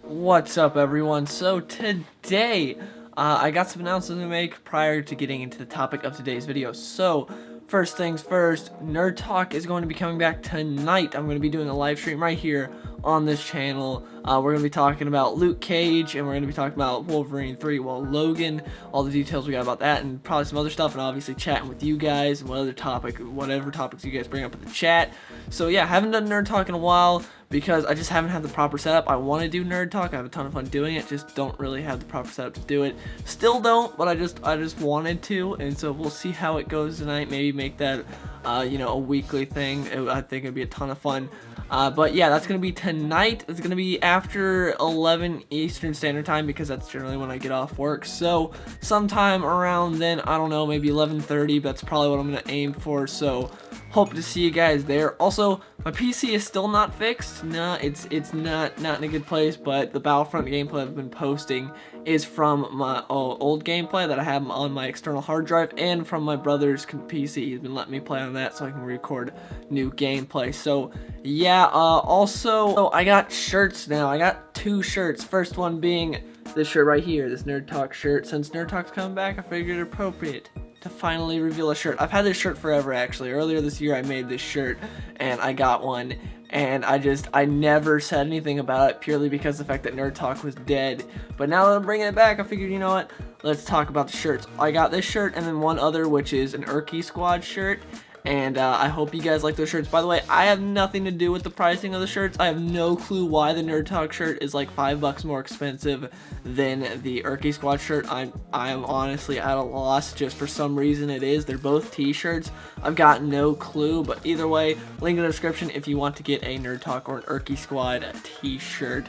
What's up, everyone? So today, I got some announcements to make prior to getting into the topic of today's video. So, first things first, Nerd Talk is going to be coming back tonight. I'm going to be doing a live stream right here on this channel. We're going to be talking about Luke Cage, and we're going to be talking about Wolverine 3, well, Logan, all the details we got about that, and probably some other stuff, and obviously chatting with you guys, and whatever topics you guys bring up in the chat. So yeah, haven't done Nerd Talk in a while, because I just haven't had the proper setup. I want to do Nerd Talk. I have a ton of fun doing it. Just don't really have the proper setup to do it. Still don't, but I just wanted to, and so we'll see how it goes tonight. Maybe make that, a weekly thing. I think it'd be a ton of fun. But yeah, that's gonna be tonight. It's gonna be after 11 Eastern Standard Time because that's generally when I get off work. So sometime around then, I don't know, maybe 11:30. That's probably what I'm gonna aim for. So hope to see you guys there. Also, my PC is still not fixed. No, it's not in a good place, but the Battlefront gameplay I've been posting is from my old gameplay that I have on my external hard drive and from my brother's PC. He's been letting me play on that so I can record new gameplay. So yeah, also I got shirts now. I got two shirts. First one being this shirt right here, this Nerd Talk shirt. Since Nerd Talk's coming back, I figured it appropriate to finally reveal a shirt. I've had this shirt forever, actually. Earlier this year I made this shirt and I got one, and I never said anything about it purely because of the fact that Nerd Talk was dead. But now that I'm bringing it back, I figured, you know what, let's talk about the shirts. I got this shirt and then one other, which is an Urki Squad shirt. And I hope you guys like those shirts. By the way, I have nothing to do with the pricing of the shirts. I have no clue why the Nerd Talk shirt is like $5 more expensive than the Urki Squad shirt. I am honestly at a loss. Just for some reason it is. They're both t-shirts. I've got no clue, but either way, link in the description if you want to get a Nerd Talk or an Urki Squad t-shirt.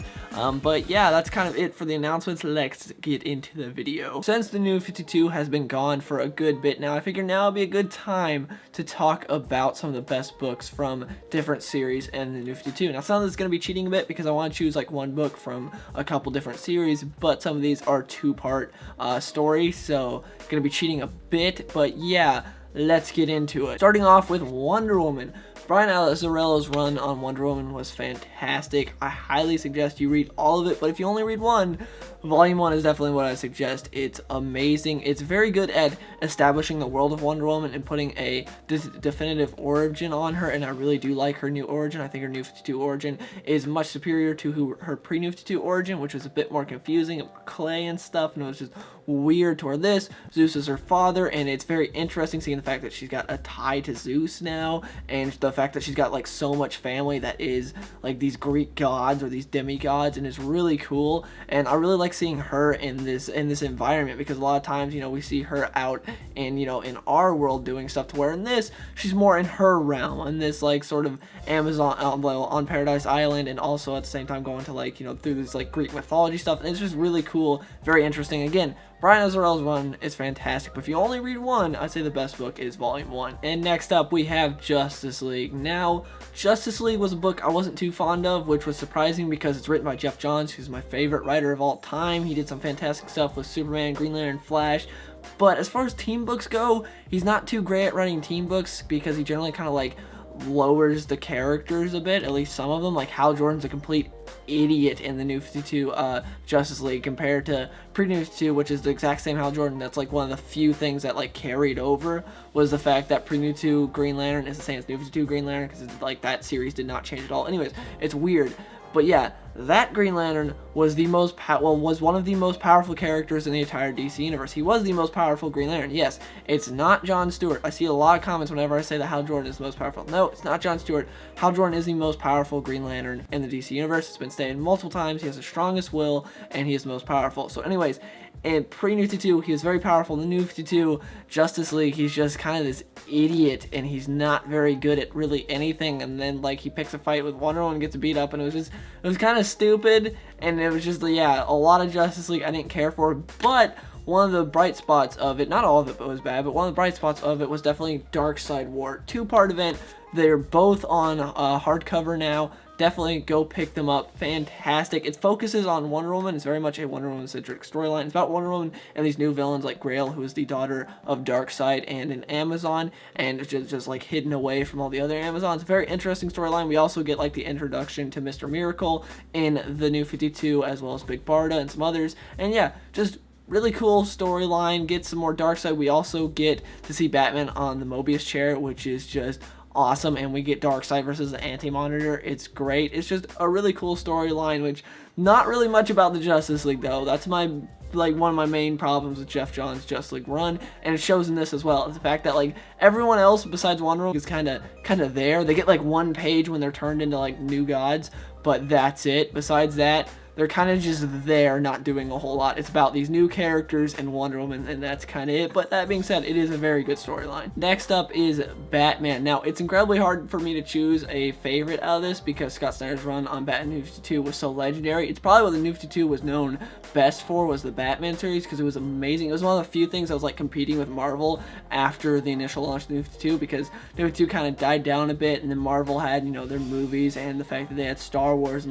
But yeah, that's kind of it for the announcements. Let's get into the video. Since the New 52 has been gone for a good bit now, I figure now would be a good time to talk about some of the best books from different series in the New 52. Now, some of this is going to be cheating a bit because I want to choose like one book from a couple different series, but some of these are two-part stories, so going to be cheating a bit. But yeah, let's get into it. Starting off with Wonder Woman. Brian Azzarello's run on Wonder Woman was fantastic. I highly suggest you read all of it, but if you only read one, Volume 1 is definitely what I suggest. It's amazing. It's very good at establishing the world of Wonder Woman and putting a definitive origin on her, and I really do like her new origin. I think her New 52 origin is much superior to her pre-New 52 origin, which was a bit more confusing, clay and stuff, and it was just weird toward this. Zeus is her father, and it's very interesting seeing the fact that she's got a tie to Zeus now, and the fact that she's got like so much family that is like these Greek gods or these demigods, and it's really cool. And I really like seeing her in this environment, because a lot of times, you know, we see her out in, you know, in our world doing stuff, to where in this she's more in her realm, in this like sort of Amazon on Paradise Island, and also at the same time going to like, you know, through this like Greek mythology stuff, and it's just really cool, very interesting. Again, Brian Azzarello's run is fantastic, but if you only read one, I'd say the best book is Volume 1. And next up, we have Justice League. Now, Justice League was a book I wasn't too fond of, which was surprising because it's written by Geoff Johns, who's my favorite writer of all time. He did some fantastic stuff with Superman, Green Lantern, Flash. But as far as team books go, he's not too great at writing team books because he generally kind of like lowers the characters a bit, at least some of them. Like Hal Jordan's a complete idiot in the New 52 Justice League compared to pre-New 52, which is the exact same Hal Jordan. That's like one of the few things that like carried over, was the fact that pre-New 52 Green Lantern is the same as New 52 Green Lantern, because like that series did not change at all. Anyways, it's weird. But yeah, that Green Lantern was was one of the most powerful characters in the entire DC universe. He was the most powerful Green Lantern. Yes, it's not John Stewart. I see a lot of comments whenever I say that Hal Jordan is the most powerful. No, it's not John Stewart. Hal Jordan is the most powerful Green Lantern in the DC universe. It's been stated multiple times. He has the strongest will, and he is the most powerful. So anyways, in pre-New 52, he was very powerful. In the New 52 Justice League, he's just kind of this idiot, and he's not very good at really anything. And then like he picks a fight with Wonder Woman and gets beat up, and it was kind of stupid. And it was just, yeah, a lot of Justice League I didn't care for. But one of the bright spots of it, not all of it was bad, but one of the bright spots of it was definitely Darkseid War. Two-part event. They're both on hardcover now. definitely go pick them up. Fantastic. It focuses on Wonder Woman. It's very much a Wonder Woman-centric storyline. It's about Wonder Woman and these new villains like Grail, who is the daughter of Darkseid and an Amazon, and just like hidden away from all the other Amazons. Very interesting storyline. We also get like the introduction to Mr. Miracle in the New 52, as well as Big Barda and some others. And yeah, just really cool storyline. Get some more Darkseid. We also get to see Batman on the Mobius chair, which is just awesome, and we get Darkseid versus the Anti-Monitor. It's great. It's just a really cool storyline, which not really much about the Justice League though. That's one of my main problems with Geoff Johns' Justice League run, and it shows in this as well. It's the fact that like everyone else besides Wonder Woman is kind of there. They get like one page when they're turned into like new gods, but that's it. Besides that, they're kind of just there, not doing a whole lot. It's about these new characters and Wonder Woman, and that's kind of it. But that being said, it is a very good storyline. Next up is Batman. Now, it's incredibly hard for me to choose a favorite out of this because Scott Snyder's run on Batman New 52 was so legendary. It's probably what the New 52 was known best for, was the Batman series, because it was amazing. It was one of the few things that was like competing with Marvel after the initial launch of the New 52, because New 52 kind of died down a bit, and then Marvel had, you know, their movies and the fact that they had Star Wars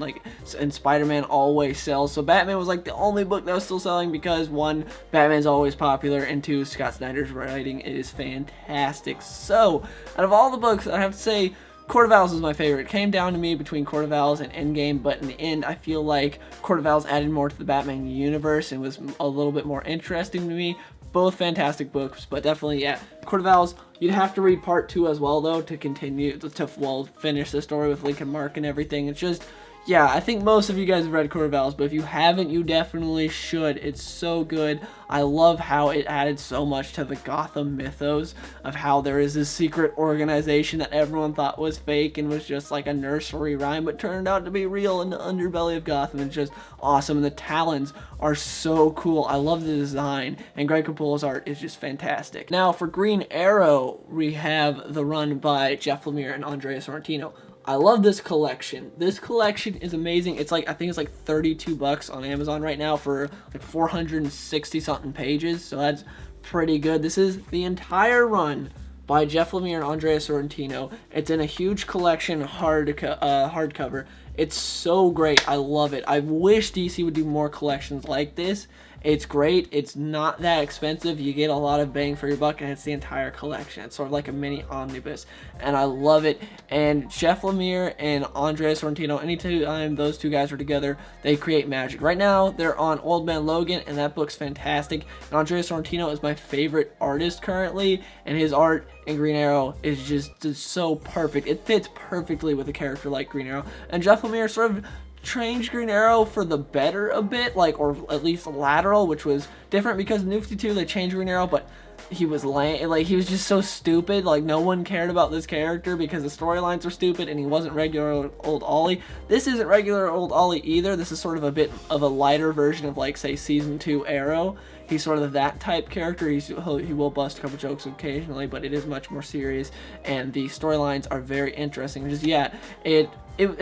and Spider-Man always sells. So Batman was like the only book that was still selling because one, Batman's always popular, and two, Scott Snyder's writing is fantastic. So out of all the books, I have to say Court of Owls is my favorite. It came down to me between Court of Owls and Endgame, but in the end, I feel like Court of Owls added more to the Batman universe and was a little bit more interesting to me. Both fantastic books, but definitely, yeah, Court of Owls. You'd have to read part 2 as well, though, to continue to finish the story with Lincoln Mark and everything. It's just, yeah, I think most of you guys have read Court of Owls, but if you haven't, you definitely should. It's so good. I love how it added so much to the Gotham mythos of how there is this secret organization that everyone thought was fake and was just like a nursery rhyme, but turned out to be real in the underbelly of Gotham. It's just awesome, and the Talons are so cool. I love the design, and Greg Capullo's art is just fantastic. Now, for Green Arrow, we have the run by Jeff Lemire and Andrea Sorrentino. I love this collection. This collection is amazing. It's like, I think it's like $32 on Amazon right now for like 460 something pages. So that's pretty good. This is the entire run by Jeff Lemire and Andrea Sorrentino. It's in a huge collection hardcover. It's so great. I love it. I wish DC would do more collections like this. It's great. It's not that expensive. You get a lot of bang for your buck, and it's the entire collection. It's sort of like a mini omnibus, and I love it. And Jeff Lemire and Andrea Sorrentino, anytime those two guys are together, they create magic. Right now, they're on Old Man Logan, and that book's fantastic. And Andrea Sorrentino is my favorite artist currently, and his art in Green Arrow is just so perfect. It fits perfectly with a character like Green Arrow. And Jeff Lemire sort of changed Green Arrow for the better a bit, or at least lateral, which was different because in New 52 they changed Green Arrow, but he was he was just so stupid. Like, no one cared about this character because the storylines were stupid, and he wasn't regular old Ollie. This isn't regular old Ollie either. This is sort of a bit of a lighter version of, like, say, Season 2 Arrow. He's sort of that type character. He will bust a couple jokes occasionally, but it is much more serious, and the storylines are very interesting. Just, yeah, it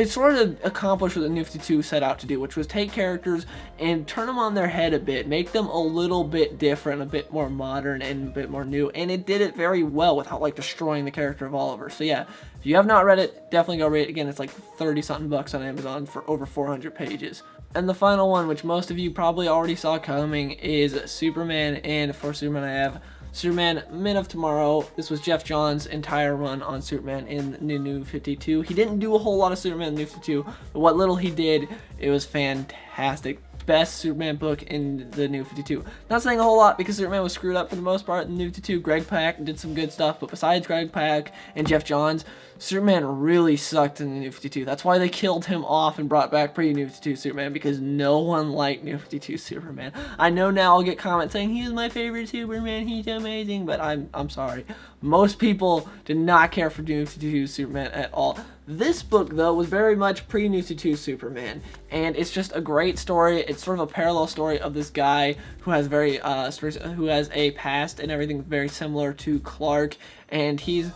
sort of accomplished what the New 52 set out to do, which was take characters and turn them on their head a bit, make them a little bit different, a bit more modern, and a bit more new, and it did it very well without, like, destroying the character of Oliver. So yeah, if you have not read it, definitely go read it. Again, it's like 30-something bucks on Amazon for over 400 pages. And the final one, which most of you probably already saw coming, is Superman, and for Superman I have Superman Men of Tomorrow. This was Geoff Johns' entire run on Superman in the New 52. He didn't do a whole lot of Superman in the New 52, but what little he did, it was fantastic. Best Superman book in the New 52. Not saying a whole lot because Superman was screwed up for the most part in the New 52. Greg Pak did some good stuff, but besides Greg Pak and Geoff Johns, Superman really sucked in the New 52. That's why they killed him off and brought back pre-New 52 Superman, because no one liked New 52 Superman. I know now I'll get comments saying he's my favorite Superman, he's amazing, but I'm sorry. Most people did not care for New 52 Superman at all. This book, though, was very much pre-New 52 Superman, and it's just a great story. It's sort of a parallel story of this guy who has who has a past and everything very similar to Clark, and he's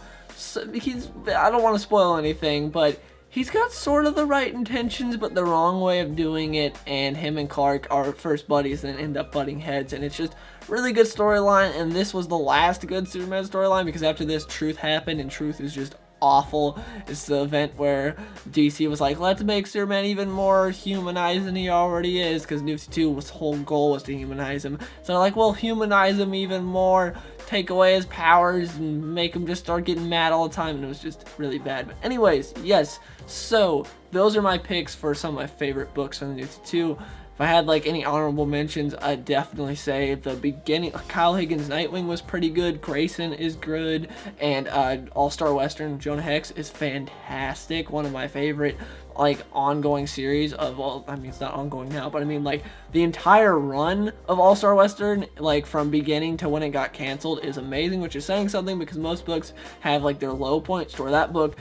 I don't want to spoil anything, but he's got sort of the right intentions, but the wrong way of doing it, and him and Clark are first buddies and end up butting heads, and it's just really good storyline. And this was the last good Superman storyline, because after this, Truth happened, and Truth is just awful. It's the event where DC was like, let's make Superman even more humanized than he already is, because New 52's whole goal was to humanize him. So they're like, well, humanize him even more, take away his powers, and make him just start getting mad all the time, and it was just really bad. But anyways, yes, so those are my picks for some of my favorite books from the New 52. If I had like any honorable mentions, I'd definitely say the beginning. Kyle Higgins' Nightwing was pretty good. Grayson is good, and All-Star Western Jonah Hex is fantastic. One of my favorite like ongoing series of, well, I mean, it's not ongoing now, but I mean like the entire run of All-Star Western, like from beginning to when it got canceled, is amazing, which is saying something because most books have like their low points. Where that book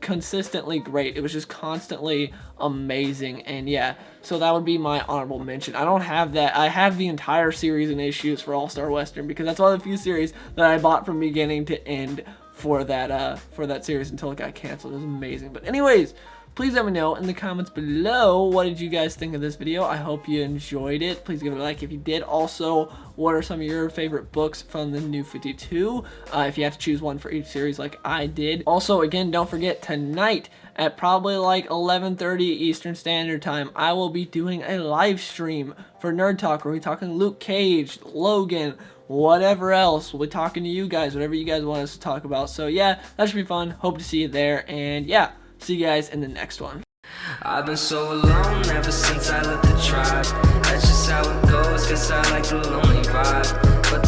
consistently great. It was just constantly amazing. And yeah, so that would be my honorable mention. I don't have that. I have the entire series and issues for All-Star Western because that's one of the few series that I bought from beginning to end for that series until it got canceled. It was amazing. But anyways, please let me know in the comments below, what did you guys think of this video? I hope you enjoyed it. Please give it a like if you did. Also, what are some of your favorite books from the New 52? If you have to choose one for each series like I did. Also, again, don't forget, tonight at probably like 11:30 Eastern Standard Time, I will be doing a live stream for Nerd Talk where we're talking Luke Cage, Logan, whatever else. We'll be talking to you guys, whatever you guys want us to talk about. So yeah, that should be fun. Hope to see you there. And yeah, see you guys in the next one. I've been so alone ever since I left the tribe. That's just how it goes, guess I like the lonely vibe. But